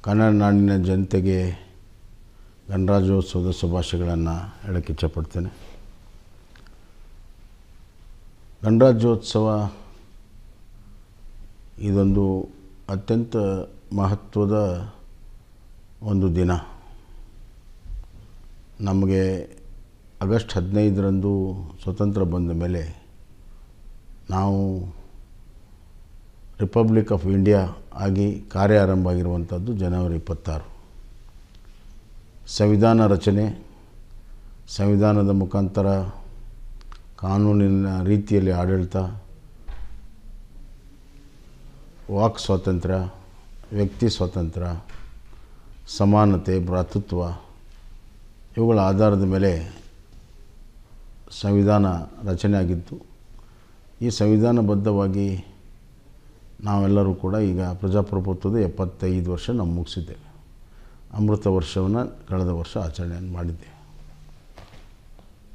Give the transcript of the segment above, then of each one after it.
ಕನ್ನಡ ನಾಡಿನ ಜನತೆಗೆ ಗಣರಾಜ್ಯೋತ್ಸವದ ಶುಭಾಶಯಗಳನ್ನು ಹೇಳಕ್ಕೆ ಇಚ್ಛಪಡ್ತೇನೆ. ಗಣರಾಜ್ಯೋತ್ಸವ ಇದೊಂದು ಅತ್ಯಂತ ಮಹತ್ವದ ಒಂದು ದಿನ. ನಮಗೆ ಆಗಸ್ಟ್ 15ರಂದು ಸ್ವತಂತ್ರ ಬಂದ ಮೇಲೆ ನಾವು ರಿಪಬ್ಲಿಕ್ ಆಫ್ ಇಂಡಿಯಾ ಆಗಿ ಕಾರ್ಯ ಆರಂಭ ಆಗಿರುವಂಥದ್ದು ಜನವರಿ 26. ಸಂವಿಧಾನ ರಚನೆ, ಸಂವಿಧಾನದ ಮುಖಾಂತರ ಕಾನೂನಿನ ರೀತಿಯಲ್ಲಿ ಆಡಳಿತ, ವಾಕ್ ಸ್ವಾತಂತ್ರ್ಯ, ವ್ಯಕ್ತಿ ಸ್ವಾತಂತ್ರ್ಯ, ಸಮಾನತೆ, ಭ್ರಾತೃತ್ವ ಇವುಗಳ ಆಧಾರದ ಮೇಲೆ ಸಂವಿಧಾನ ರಚನೆ ಆಗಿತ್ತು. ಈ ಸಂವಿಧಾನಬದ್ಧವಾಗಿ ನಾವೆಲ್ಲರೂ ಕೂಡ ಈಗ ಪ್ರಜಾಪ್ರಭುತ್ವದ 75 ವರ್ಷ ನಾವು ಮುಗಿಸಿದ್ದೇವೆ. ಅಮೃತ ವರ್ಷವನ್ನು ಕಳೆದ ವರ್ಷ ಆಚರಣೆಯನ್ನು ಮಾಡಿದ್ದೇವೆ.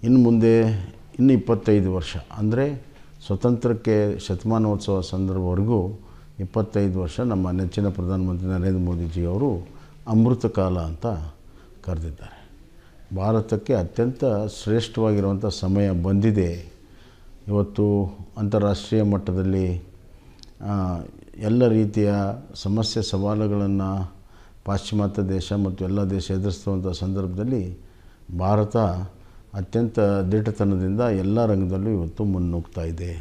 ಇನ್ನು ಮುಂದೆ 25 ವರ್ಷ ಅಂದರೆ ಸ್ವತಂತ್ರಕ್ಕೆ ಶತಮಾನೋತ್ಸವ ಸಂದರ್ಭವರೆಗೂ 25 ವರ್ಷ ನಮ್ಮ ನೆಚ್ಚಿನ ಪ್ರಧಾನಮಂತ್ರಿ ನರೇಂದ್ರ ಮೋದಿಜಿಯವರು ಅಮೃತ ಕಾಲ ಅಂತ ಕರೆದಿದ್ದಾರೆ. ಭಾರತಕ್ಕೆ ಅತ್ಯಂತ ಶ್ರೇಷ್ಠವಾಗಿರುವಂಥ ಸಮಯ ಬಂದಿದೆ. ಇವತ್ತು ಅಂತಾರಾಷ್ಟ್ರೀಯ ಮಟ್ಟದಲ್ಲಿ ಎಲ್ಲ ರೀತಿಯ ಸಮಸ್ಯೆ ಸವಾಲುಗಳನ್ನು ಪಾಶ್ಚಿಮಾತ್ಯ ದೇಶ ಮತ್ತು ಎಲ್ಲ ದೇಶ ಎದುರಿಸುವಂಥ ಸಂದರ್ಭದಲ್ಲಿ ಭಾರತ ಅತ್ಯಂತ ದಿಟ್ಟತನದಿಂದ ಎಲ್ಲ ರಂಗದಲ್ಲೂ ಇವತ್ತು ಮುನ್ನುಗ್ತಾ ಇದೆ.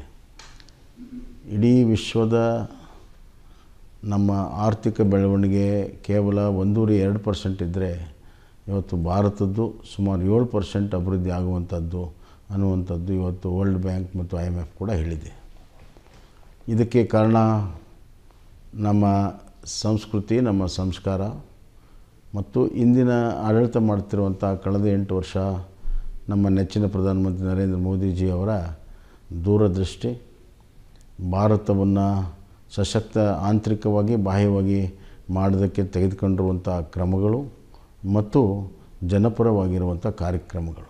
ಇಡೀ ವಿಶ್ವದ ನಮ್ಮ ಆರ್ಥಿಕ ಬೆಳವಣಿಗೆ ಕೇವಲ 1.2% ಇದ್ದರೆ ಇವತ್ತು ಭಾರತದ್ದು ಸುಮಾರು 7% ಅಭಿವೃದ್ಧಿ ಆಗುವಂಥದ್ದು ಅನ್ನುವಂಥದ್ದು ಇವತ್ತು ವರ್ಲ್ಡ್ ಬ್ಯಾಂಕ್ ಮತ್ತು IMF ಕೂಡ ಹೇಳಿದೆ. ಇದಕ್ಕೆ ಕಾರಣ ನಮ್ಮ ಸಂಸ್ಕೃತಿ, ನಮ್ಮ ಸಂಸ್ಕಾರ ಮತ್ತು ಇಂದಿನ ಆಡಳಿತ ಮಾಡ್ತಿರುವಂಥ ಕಳೆದ 8 ವರ್ಷ ನಮ್ಮ ನೆಚ್ಚಿನ ಪ್ರಧಾನಮಂತ್ರಿ ನರೇಂದ್ರ ಮೋದಿಜಿಯವರ ದೂರದೃಷ್ಟಿ, ಭಾರತವನ್ನು ಸಶಕ್ತ ಆಂತರಿಕವಾಗಿ ಬಾಹ್ಯವಾಗಿ ಮಾಡೋದಕ್ಕೆ ತೆಗೆದುಕೊಂಡಿರುವಂಥ ಕ್ರಮಗಳು ಮತ್ತು ಜನಪರವಾಗಿರುವಂಥ ಕಾರ್ಯಕ್ರಮಗಳು.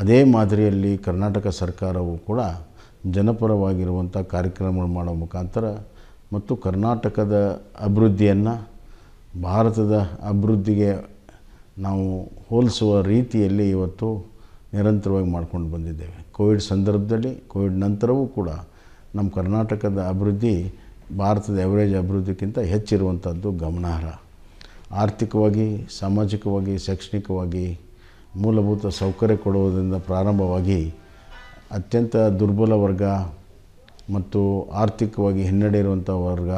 ಅದೇ ಮಾದರಿಯಲ್ಲಿ ಕರ್ನಾಟಕ ಸರ್ಕಾರವು ಕೂಡ ಜನಪರವಾಗಿರುವಂಥ ಕಾರ್ಯಕ್ರಮಗಳು ಮಾಡೋ ಮುಖಾಂತರ ಮತ್ತು ಕರ್ನಾಟಕದ ಅಭಿವೃದ್ಧಿಯನ್ನು ಭಾರತದ ಅಭಿವೃದ್ಧಿಗೆ ನಾವು ಹೋಲಿಸುವ ರೀತಿಯಲ್ಲಿ ಇವತ್ತು ನಿರಂತರವಾಗಿ ಮಾಡ್ಕೊಂಡು ಬಂದಿದ್ದೇವೆ. ಕೋವಿಡ್ ಸಂದರ್ಭದಲ್ಲಿ, ಕೋವಿಡ್ ನಂತರವೂ ಕೂಡ ನಮ್ಮ ಕರ್ನಾಟಕದ ಅಭಿವೃದ್ಧಿ ಭಾರತದ ಎವರೇಜ್ ಅಭಿವೃದ್ಧಿಗಿಂತ ಹೆಚ್ಚಿರುವಂಥದ್ದು ಗಮನಾರ್ಹ. ಆರ್ಥಿಕವಾಗಿ, ಸಾಮಾಜಿಕವಾಗಿ, ಶೈಕ್ಷಣಿಕವಾಗಿ ಮೂಲಭೂತ ಸೌಕರ್ಯ ಕೊಡುವುದರಿಂದ ಪ್ರಾರಂಭವಾಗಿ ಅತ್ಯಂತ ದುರ್ಬಲ ವರ್ಗ ಮತ್ತು ಆರ್ಥಿಕವಾಗಿ ಹಿನ್ನಡೆ ಇರುವಂಥ ವರ್ಗ,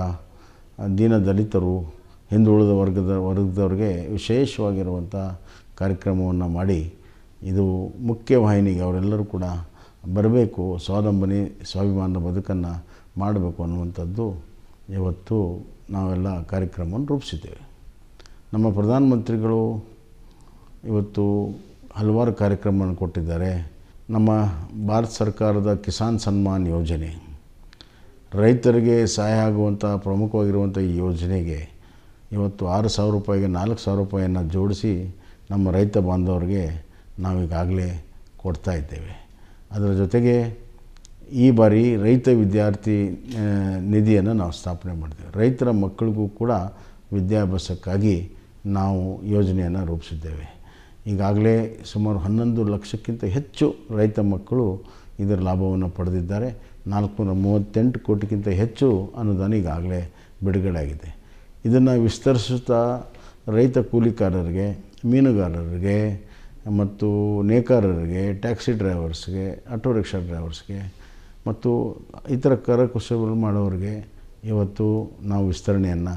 ದೀನ ದಲಿತರು, ಹಿಂದುಳಿದ ವರ್ಗದವ್ರಿಗೆ ವಿಶೇಷವಾಗಿರುವಂಥ ಕಾರ್ಯಕ್ರಮವನ್ನು ಮಾಡಿ ಇದು ಮುಖ್ಯವಾಹಿನಿಗೆ ಅವರೆಲ್ಲರೂ ಕೂಡ ಬರಬೇಕು, ಸ್ವಾವಲಂಬನೆ ಸ್ವಾಭಿಮಾನದ ಬದುಕನ್ನು ಮಾಡಬೇಕು ಅನ್ನುವಂಥದ್ದು ಇವತ್ತು ನಾವೆಲ್ಲ ಕಾರ್ಯಕ್ರಮವನ್ನು ರೂಪಿಸಿದ್ದೇವೆ. ನಮ್ಮ ಪ್ರಧಾನಮಂತ್ರಿಗಳು ಇವತ್ತು ಹಲವಾರು ಕಾರ್ಯಕ್ರಮವನ್ನು ಕೊಟ್ಟಿದ್ದಾರೆ. ನಮ್ಮ ಭಾರತ ಸರ್ಕಾರದ ಕಿಸಾನ್ ಸನ್ಮಾನ್ ಯೋಜನೆ, ರೈತರಿಗೆ ಸಹಾಯ ಆಗುವಂಥ ಪ್ರಮುಖವಾಗಿರುವಂಥ ಈ ಯೋಜನೆಗೆ ಇವತ್ತು 6,000 ರೂಪಾಯಿಗೆ 4,000 ರೂಪಾಯಿಯನ್ನು ಜೋಡಿಸಿ ನಮ್ಮ ರೈತ ಬಾಂಧವರಿಗೆ ನಾವೀಗಾಗಲೇ ಕೊಡ್ತಾ ಇದ್ದೇವೆ. ಅದರ ಜೊತೆಗೆ ಈ ಬಾರಿ ರೈತ ವಿದ್ಯಾರ್ಥಿ ನಿಧಿಯನ್ನು ನಾವು ಸ್ಥಾಪನೆ ಮಾಡಿದ್ದೇವೆ. ರೈತರ ಮಕ್ಕಳಿಗೂ ಕೂಡ ವಿದ್ಯಾಭ್ಯಾಸಕ್ಕಾಗಿ ನಾವು ಯೋಜನೆಯನ್ನು ರೂಪಿಸಿದ್ದೇವೆ. ಈಗಾಗಲೇ ಸುಮಾರು 11 ಲಕ್ಷಕ್ಕಿಂತ ಹೆಚ್ಚು ರೈತ ಮಕ್ಕಳು ಇದರ ಲಾಭವನ್ನು ಪಡೆದಿದ್ದಾರೆ. 438 ಕೋಟಿಗಿಂತ ಹೆಚ್ಚು ಅನುದಾನ ಈಗಾಗಲೇ ಬಿಡುಗಡೆ ಆಗಿದೆ. ಇದನ್ನು ವಿಸ್ತರಿಸುತ್ತಾ ರೈತ ಕೂಲಿಕಾರರಿಗೆ, ಮೀನುಗಾರರಿಗೆ ಮತ್ತು ನೇಕಾರರಿಗೆ, ಟ್ಯಾಕ್ಸಿ ಡ್ರೈವರ್ಸ್ಗೆ, ಆಟೋ ರಿಕ್ಷಾ ಡ್ರೈವರ್ಸ್ಗೆ ಮತ್ತು ಇತರ ಕರಕುಶಲ ಮಾಡೋರಿಗೆ ಇವತ್ತು ನಾವು ವಿಸ್ತರಣೆಯನ್ನು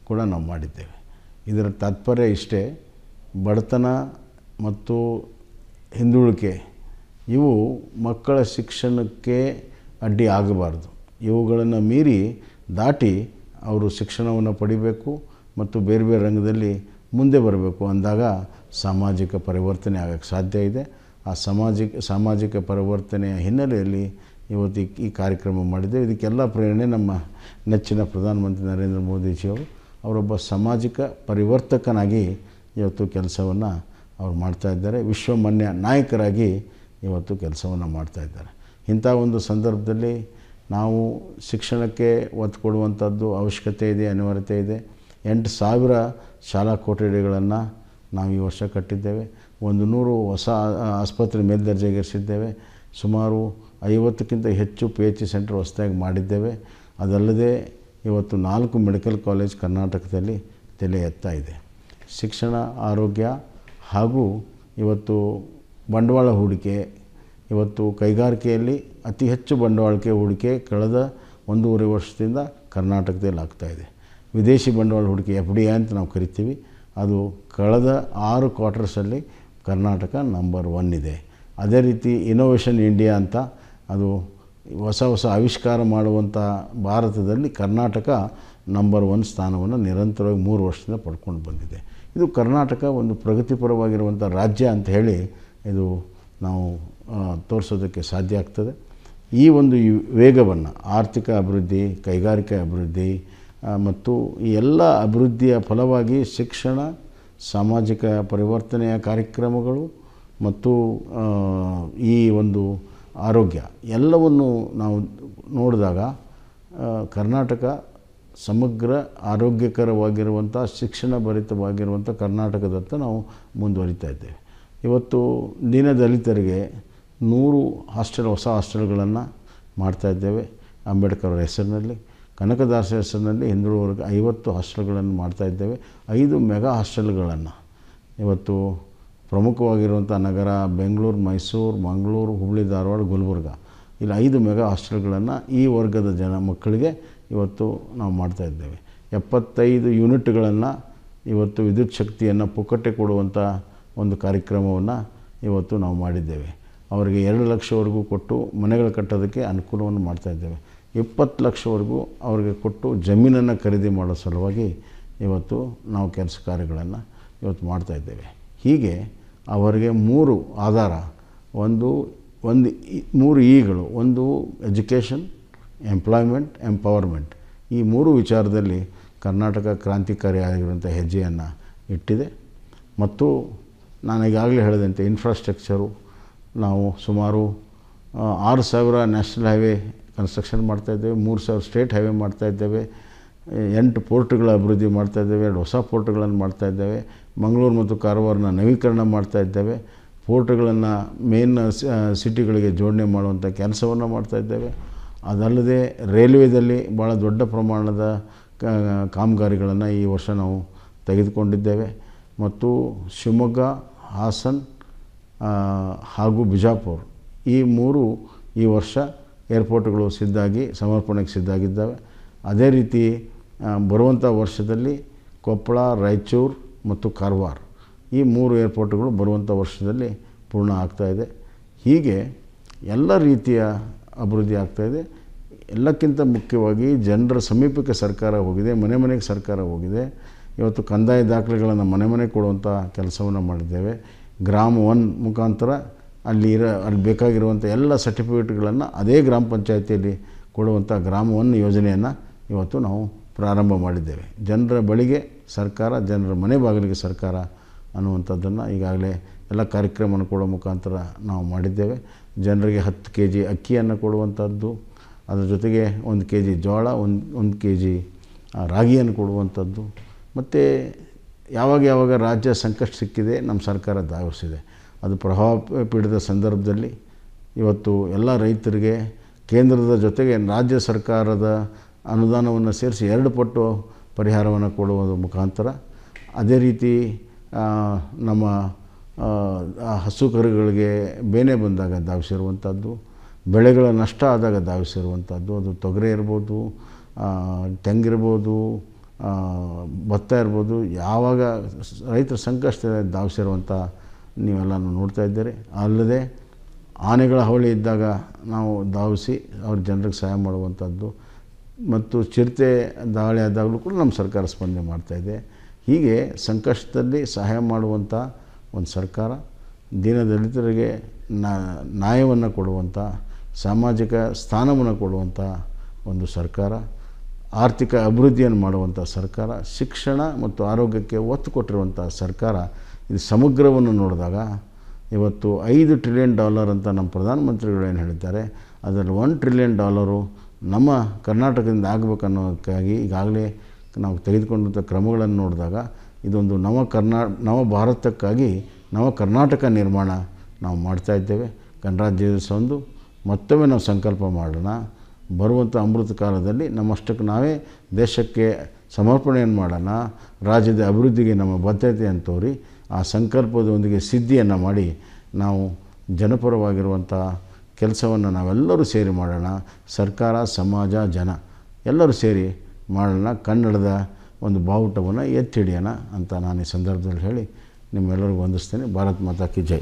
ಕೂಡ ನಾವು ಮಾಡಿದ್ದೇವೆ. ಇದರ ತಾತ್ಪರ್ಯ ಇಷ್ಟೇ: ಬಡತನ ಮತ್ತು ಹಿಂದುಳಿಕೆ ಇವು ಮಕ್ಕಳ ಶಿಕ್ಷಣಕ್ಕೆ ಅಡ್ಡಿ ಆಗಬಾರ್ದು. ಇವುಗಳನ್ನು ಮೀರಿ ದಾಟಿ ಅವರು ಶಿಕ್ಷಣವನ್ನು ಪಡಿಬೇಕು ಮತ್ತು ಬೇರೆ ಬೇರೆ ರಂಗದಲ್ಲಿ ಮುಂದೆ ಬರಬೇಕು ಅಂದಾಗ ಸಾಮಾಜಿಕ ಪರಿವರ್ತನೆ ಆಗೋಕ್ಕೆ ಸಾಧ್ಯ ಇದೆ. ಆ ಸಾಮಾಜಿಕ ಪರಿವರ್ತನೆಯ ಹಿನ್ನೆಲೆಯಲ್ಲಿ ಇವತ್ತು ಈ ಕಾರ್ಯಕ್ರಮ ಮಾಡಿದ್ದೇವೆ. ಇದಕ್ಕೆಲ್ಲ ಪ್ರೇರಣೆ ನಮ್ಮ ನೆಚ್ಚಿನ ಪ್ರಧಾನಮಂತ್ರಿ ನರೇಂದ್ರ ಮೋದಿಜಿಯವರು. ಅವರೊಬ್ಬ ಸಾಮಾಜಿಕ ಪರಿವರ್ತಕನಾಗಿ ಇವತ್ತು ಕೆಲಸವನ್ನು ಅವ್ರು ಮಾಡ್ತಾಯಿದ್ದಾರೆ. ವಿಶ್ವಮಾನ್ಯ ನಾಯಕರಾಗಿ ಇವತ್ತು ಕೆಲಸವನ್ನು ಮಾಡ್ತಾಯಿದ್ದಾರೆ. ಇಂಥ ಒಂದು ಸಂದರ್ಭದಲ್ಲಿ ನಾವು ಶಿಕ್ಷಣಕ್ಕೆ ಒತ್ತು ಕೊಡುವಂಥದ್ದು ಅವಶ್ಯಕತೆ ಇದೆ, ಅನಿವಾರ್ಯತೆ ಇದೆ. 8,000 ಶಾಲಾ ಕೊಠಡಿಗಳನ್ನು ನಾವು ಈ ವರ್ಷ ಕಟ್ಟಿದ್ದೇವೆ. 100 ಹೊಸ ಆಸ್ಪತ್ರೆ ಮೇಲ್ದರ್ಜೆಗೇರಿಸಿದ್ದೇವೆ. ಸುಮಾರು 50ಕ್ಕಿಂತ ಹೆಚ್ಚು PH ಸೆಂಟರ್ ಹೊಸದಾಗಿ ಮಾಡಿದ್ದೇವೆ. ಅದಲ್ಲದೆ ಇವತ್ತು 4 ಮೆಡಿಕಲ್ ಕಾಲೇಜ್ ಕರ್ನಾಟಕದಲ್ಲಿ ತಲೆ ಎತ್ತಾ ಇದೆ. ಶಿಕ್ಷಣ, ಆರೋಗ್ಯ ಹಾಗೂ ಇವತ್ತು ಬಂಡವಾಳ ಹೂಡಿಕೆ, ಇವತ್ತು ಕೈಗಾರಿಕೆಯಲ್ಲಿ ಅತಿ ಹೆಚ್ಚು ಬಂಡವಾಳಕ್ಕೆ ಹೂಡಿಕೆ ಕಳೆದ 1.5 ವರ್ಷದಿಂದ ಕರ್ನಾಟಕದಲ್ಲಿ ಆಗ್ತಾಯಿದೆ. ವಿದೇಶಿ ಬಂಡವಾಳ ಹೂಡಿಕೆ FDI ಅಂತ ನಾವು ಕರಿತೀವಿ. ಅದು ಕಳೆದ 6 ಕ್ವಾರ್ಟರ್ಸಲ್ಲಿ ಕರ್ನಾಟಕ ನಂಬರ್ 1 ಇದೆ. ಅದೇ ರೀತಿ ಇನೋವೇಷನ್ ಇಂಡಿಯಾ ಅಂತ ಅದು ಹೊಸ ಹೊಸ ಆವಿಷ್ಕಾರ ಮಾಡುವಂಥ ಭಾರತದಲ್ಲಿ ಕರ್ನಾಟಕ ನಂಬರ್ 1 ಸ್ಥಾನವನ್ನು ನಿರಂತರವಾಗಿ 3 ವರ್ಷದಿಂದ ಪಡ್ಕೊಂಡು ಬಂದಿದೆ. ಇದು ಕರ್ನಾಟಕ ಒಂದು ಪ್ರಗತಿಪರವಾಗಿರುವಂಥ ರಾಜ್ಯ ಅಂತ ಹೇಳಿ ಇದು ನಾವು ತೋರಿಸೋದಕ್ಕೆ ಸಾಧ್ಯ ಆಗ್ತದೆ. ಈ ಒಂದು ವೇಗವನ್ನು ಆರ್ಥಿಕ ಅಭಿವೃದ್ಧಿ, ಕೈಗಾರಿಕಾ ಅಭಿವೃದ್ಧಿ ಮತ್ತು ಈ ಎಲ್ಲ ಅಭಿವೃದ್ಧಿಯ ಫಲವಾಗಿ ಶಿಕ್ಷಣ, ಸಾಮಾಜಿಕ ಪರಿವರ್ತನೆಯ ಕಾರ್ಯಕ್ರಮಗಳು ಮತ್ತು ಈ ಒಂದು ಆರೋಗ್ಯ ಎಲ್ಲವನ್ನು ನಾವು ನೋಡಿದಾಗ ಕರ್ನಾಟಕ ಸಮಗ್ರ ಆರೋಗ್ಯಕರವಾಗಿರುವಂಥ ಶಿಕ್ಷಣ ಭರಿತವಾಗಿರುವಂಥ ಕರ್ನಾಟಕದತ್ತ ನಾವು ಮುಂದುವರಿತಾ ಇದ್ದೇವೆ. ಇವತ್ತು ದೀನದಲಿತರಿಗೆ 100 ಹಾಸ್ಟೆಲ್, ಹೊಸ ಹಾಸ್ಟೆಲ್ಗಳನ್ನು ಮಾಡ್ತಾಯಿದ್ದೇವೆ. ಅಂಬೇಡ್ಕರ್ ಅವರ ಹೆಸರಿನಲ್ಲಿ, ಕನಕದಾಸ ಹೆಸರಿನಲ್ಲಿ ಹಿಂದುಳಿದವರಿಗೆ 50 ಹಾಸ್ಟೆಲ್ಗಳನ್ನು ಮಾಡ್ತಾಯಿದ್ದೇವೆ. 5 ಮೆಗಾ ಹಾಸ್ಟೆಲ್ಗಳನ್ನು ಇವತ್ತು ಪ್ರಮುಖವಾಗಿರುವಂಥ ನಗರ ಬೆಂಗಳೂರು, ಮೈಸೂರು, ಮಂಗಳೂರು, ಹುಬ್ಬಳ್ಳಿ, ಧಾರವಾಡ, ಗುಲ್ಬರ್ಗ ಇಲ್ಲಿ 5 ಮೆಗಾ ಹಾಸ್ಟೆಲ್ಗಳನ್ನು ಈ ವರ್ಗದ ಮಕ್ಕಳಿಗೆ ಇವತ್ತು ನಾವು ಮಾಡ್ತಾಯಿದ್ದೇವೆ. 75 ಯೂನಿಟ್ಗಳನ್ನು ಇವತ್ತು ವಿದ್ಯುತ್ ಶಕ್ತಿಯನ್ನು ಪುಕ್ಕಟ್ಟೆ ಕೊಡುವಂಥ ಒಂದು ಕಾರ್ಯಕ್ರಮವನ್ನು ಇವತ್ತು ನಾವು ಮಾಡಿದ್ದೇವೆ. ಅವರಿಗೆ 2 ಲಕ್ಷವರೆಗೂ ಕೊಟ್ಟು ಮನೆಗಳು ಕಟ್ಟೋದಕ್ಕೆ ಅನುಕೂಲವನ್ನು ಮಾಡ್ತಾಯಿದ್ದೇವೆ. 20 ಲಕ್ಷವರೆಗೂ ಅವರಿಗೆ ಕೊಟ್ಟು ಜಮೀನನ್ನು ಖರೀದಿ ಮಾಡೋ ಸಲುವಾಗಿ ಇವತ್ತು ನಾವು ಕೆಲಸ ಕಾರ್ಯಗಳನ್ನು ಇವತ್ತು ಮಾಡ್ತಾಯಿದ್ದೇವೆ. ಹೀಗೆ ಅವರಿಗೆ 3 ಆಧಾರ, 3 ಇಗಳು, ಒಂದು ಎಜುಕೇಷನ್, ಎಂಪ್ಲಾಯ್ಮೆಂಟ್, ಎಂಪವರ್ಮೆಂಟ್. ಈ 3 ವಿಚಾರದಲ್ಲಿ ಕರ್ನಾಟಕ ಕ್ರಾಂತಿಕಾರಿಯಾಗಿರುವಂಥ ಹೆಜ್ಜೆಯನ್ನು ಇಟ್ಟಿದೆ. ಮತ್ತು ನಾನು ಈಗಾಗಲೇ ಹೇಳಿದಂತೆ ಇನ್ಫ್ರಾಸ್ಟ್ರಕ್ಚರು ನಾವು ಸುಮಾರು 6,000 ನ್ಯಾಷನಲ್ ಹೈವೇ ಕನ್ಸ್ಟ್ರಕ್ಷನ್ ಮಾಡ್ತಾಯಿದ್ದೇವೆ, 3,000 ಸ್ಟೇಟ್ ಹೈವೇ ಮಾಡ್ತಾಯಿದ್ದೇವೆ, 8 ಪೋರ್ಟ್ಗಳ ಅಭಿವೃದ್ಧಿ ಮಾಡ್ತಾಯಿದ್ದೇವೆ, 2 ಹೊಸ ಪೋರ್ಟ್ಗಳನ್ನು ಮಾಡ್ತಾಯಿದ್ದೇವೆ, ಮಂಗಳೂರು ಮತ್ತು ಕಾರವಾರನ ನವೀಕರಣ ಮಾಡ್ತಾಯಿದ್ದೇವೆ, ಪೋರ್ಟ್ಗಳನ್ನು ಮೇನ್ ಸಿಟಿಗಳಿಗೆ ಜೋಡಣೆ ಮಾಡುವಂಥ ಕೆಲಸವನ್ನು ಮಾಡ್ತಾಯಿದ್ದೇವೆ. ಅದಲ್ಲದೆ ರೈಲ್ವೇದಲ್ಲಿ ಭಾಳ ದೊಡ್ಡ ಪ್ರಮಾಣದ ಕಾಮಗಾರಿಗಳನ್ನು ಈ ವರ್ಷ ನಾವು ತೆಗೆದುಕೊಂಡಿದ್ದೇವೆ. ಮತ್ತು ಶಿವಮೊಗ್ಗ, ಹಾಸನ್ ಹಾಗೂ ಬಿಜಾಪುರ ಈ 3 ಈ ವರ್ಷ ಏರ್ಪೋರ್ಟ್ಗಳು ಸಮರ್ಪಣೆಗೆ ಸಿದ್ಧಾಗಿದ್ದಾವೆ. ಅದೇ ರೀತಿ ಬರುವಂಥ ವರ್ಷದಲ್ಲಿ ಕೊಪ್ಪಳ, ರಾಯಚೂರು ಮತ್ತು ಕಾರವಾರ ಈ 3 ಏರ್ಪೋರ್ಟ್ಗಳು ಬರುವಂಥ ವರ್ಷದಲ್ಲಿ ಪೂರ್ಣ ಆಗ್ತಾಯಿದೆ. ಹೀಗೆ ಎಲ್ಲ ರೀತಿಯ ಅಭಿವೃದ್ಧಿ ಆಗ್ತಾಯಿದೆ. ಎಲ್ಲಕ್ಕಿಂತ ಮುಖ್ಯವಾಗಿ ಜನರ ಸಮೀಪಕ್ಕೆ ಸರ್ಕಾರ ಹೋಗಿದೆ, ಮನೆ ಮನೆಗೆ ಸರ್ಕಾರ ಹೋಗಿದೆ. ಇವತ್ತು ಕಂದಾಯ ದಾಖಲೆಗಳನ್ನು ಮನೆ ಮನೆಗೆ ಕೊಡುವಂಥ ಕೆಲಸವನ್ನು ಮಾಡಿದ್ದೇವೆ. ಗ್ರಾಮ 1 ಮುಖಾಂತರ ಅಲ್ಲಿ ಬೇಕಾಗಿರುವಂಥ ಎಲ್ಲ ಸರ್ಟಿಫಿಕೇಟ್ಗಳನ್ನು ಅದೇ ಗ್ರಾಮ ಪಂಚಾಯತಿಯಲ್ಲಿ ಕೊಡುವಂಥ ಗ್ರಾಮ 1 ಯೋಜನೆಯನ್ನು ಇವತ್ತು ನಾವು ಪ್ರಾರಂಭ ಮಾಡಿದ್ದೇವೆ. ಜನರ ಬಳಿಗೆ ಸರ್ಕಾರ, ಜನರ ಮನೆ ಬಾಗಿಲಿಗೆ ಸರ್ಕಾರ ಅನ್ನುವಂಥದ್ದನ್ನು ಈಗಾಗಲೇ ಎಲ್ಲ ಕಾರ್ಯಕ್ರಮವನ್ನು ಕೊಡೋ ಮುಖಾಂತರ ನಾವು ಮಾಡಿದ್ದೇವೆ. ಜನರಿಗೆ 10 kg ಅಕ್ಕಿಯನ್ನು ಕೊಡುವಂಥದ್ದು, ಅದರ ಜೊತೆಗೆ 1 kg ಜೋಳ, 1 kg ರಾಗಿಯನ್ನು ಕೊಡುವಂಥದ್ದು. ಮತ್ತು ಯಾವಾಗ ರಾಜ್ಯ ಸಂಕಷ್ಟ ಸಿಕ್ಕಿದೆ ನಮ್ಮ ಸರ್ಕಾರ ಧಾವಿಸಿದೆ. ಅದು ಪ್ರವಾಹ ಪೀಡಿತ ಸಂದರ್ಭದಲ್ಲಿ ಇವತ್ತು ಎಲ್ಲ ರೈತರಿಗೆ ಕೇಂದ್ರದ ಜೊತೆಗೆ ರಾಜ್ಯ ಸರ್ಕಾರದ ಅನುದಾನವನ್ನು ಸೇರಿಸಿ 2 ಪಟ್ಟು ಪರಿಹಾರವನ್ನು ಕೊಡುವ ಮುಖಾಂತರ, ಅದೇ ರೀತಿ ನಮ್ಮ ಹಸು ಕರುಗಳಿಗೆ ಬೇನೆ ಬಂದಾಗ ಧಾವಿಸಿರುವಂಥದ್ದು, ಬೆಳೆಗಳ ನಷ್ಟ ಆದಾಗ ಧಾವಿಸಿರುವಂಥದ್ದು, ಅದು ತೊಗರಿ ಇರ್ಬೋದು, ತೆಂಗಿರ್ಬೋದು, ಭತ್ತ ಇರ್ಬೋದು, ಯಾವಾಗ ರೈತರ ಸಂಕಷ್ಟದಲ್ಲಿ ಧಾವಿಸಿರುವಂಥ ನೀವೆಲ್ಲನೂ ನೋಡ್ತಾ ಇದ್ದೀರಿ. ಅಲ್ಲದೆ ಆನೆಗಳ ಹಾವಳಿ ಇದ್ದಾಗ ನಾವು ಧಾವಿಸಿ ಅವ್ರ ಜನರಿಗೆ ಸಹಾಯ ಮಾಡುವಂಥದ್ದು, ಮತ್ತು ಚಿರತೆ ದಾಳಿ ಆದಾಗಲೂ ಕೂಡ ನಮ್ಮ ಸರ್ಕಾರ ಸ್ಪಂದನೆ ಮಾಡ್ತಾಯಿದೆ. ಹೀಗೆ ಸಂಕಷ್ಟದಲ್ಲಿ ಸಹಾಯ ಮಾಡುವಂಥ ಒಂದು ಸರ್ಕಾರ, ದೀನದಲಿತರಿಗೆ ನ್ಯಾಯವನ್ನು ಕೊಡುವಂಥ, ಸಾಮಾಜಿಕ ಸ್ಥಾನವನ್ನು ಕೊಡುವಂಥ ಒಂದು ಸರ್ಕಾರ, ಆರ್ಥಿಕ ಅಭಿವೃದ್ಧಿಯನ್ನು ಮಾಡುವಂಥ ಸರ್ಕಾರ, ಶಿಕ್ಷಣ ಮತ್ತು ಆರೋಗ್ಯಕ್ಕೆ ಒತ್ತು ಕೊಟ್ಟಿರುವಂಥ ಸರ್ಕಾರ. ಇದು ಸಮಗ್ರವನ್ನು ನೋಡಿದಾಗ ಇವತ್ತು $5 ಟ್ರಿಲಿಯನ್ ಅಂತ ನಮ್ಮ ಪ್ರಧಾನಮಂತ್ರಿಗಳು ಏನು ಹೇಳಿದ್ದಾರೆ, ಅದರಲ್ಲಿ $1 ಟ್ರಿಲಿಯನ್ ನಮ್ಮ ಕರ್ನಾಟಕದಿಂದ ಆಗಬೇಕನ್ನೋದಕ್ಕಾಗಿ ಈಗಾಗಲೇ ನಾವು ತೆಗೆದುಕೊಂಡಂಥ ಕ್ರಮಗಳನ್ನು ನೋಡಿದಾಗ ಇದೊಂದು ನವ ಭಾರತಕ್ಕಾಗಿ ನವ ಕರ್ನಾಟಕ ನಿರ್ಮಾಣ ನಾವು ಮಾಡ್ತಾಯಿದ್ದೇವೆ. ಗಣರಾಜ್ಯೋತ್ಸವದಂದು ಮತ್ತೊಮ್ಮೆ ನಾವು ಸಂಕಲ್ಪ ಮಾಡೋಣ. ಬರುವಂಥ ಅಮೃತ ಕಾಲದಲ್ಲಿ ನಮ್ಮಷ್ಟಕ್ಕೆ ನಾವೇ ದೇಶಕ್ಕೆ ಸಮರ್ಪಣೆಯನ್ನು ಮಾಡೋಣ. ರಾಜ್ಯದ ಅಭಿವೃದ್ಧಿಗೆ ನಮ್ಮ ಬದ್ಧತೆಯನ್ನು ತೋರಿ ಆ ಸಂಕಲ್ಪದೊಂದಿಗೆ ಸಿದ್ಧಿಯನ್ನು ಮಾಡಿ ನಾವು ಜನಪರವಾಗಿರುವಂಥ ಕೆಲಸವನ್ನು ನಾವೆಲ್ಲರೂ ಸೇರಿ ಮಾಡೋಣ. ಸರ್ಕಾರ, ಸಮಾಜ, ಜನ ಎಲ್ಲರೂ ಸೇರಿ ಮಾಡೋಣ. ಕನ್ನಡದ ಒಂದು ಬಾವುಟವನ್ನು ಎತ್ತಿ ಹಿಡಿಯೋಣ ಅಂತ ನಾನು ಈ ಸಂದರ್ಭದಲ್ಲಿ ಹೇಳಿ ನಿಮ್ಮೆಲ್ಲರಿಗೂ ವಂದಿಸ್ತೇನೆ. ಭಾರತ್ ಮಾತಾ ಕಿ ಜೈ.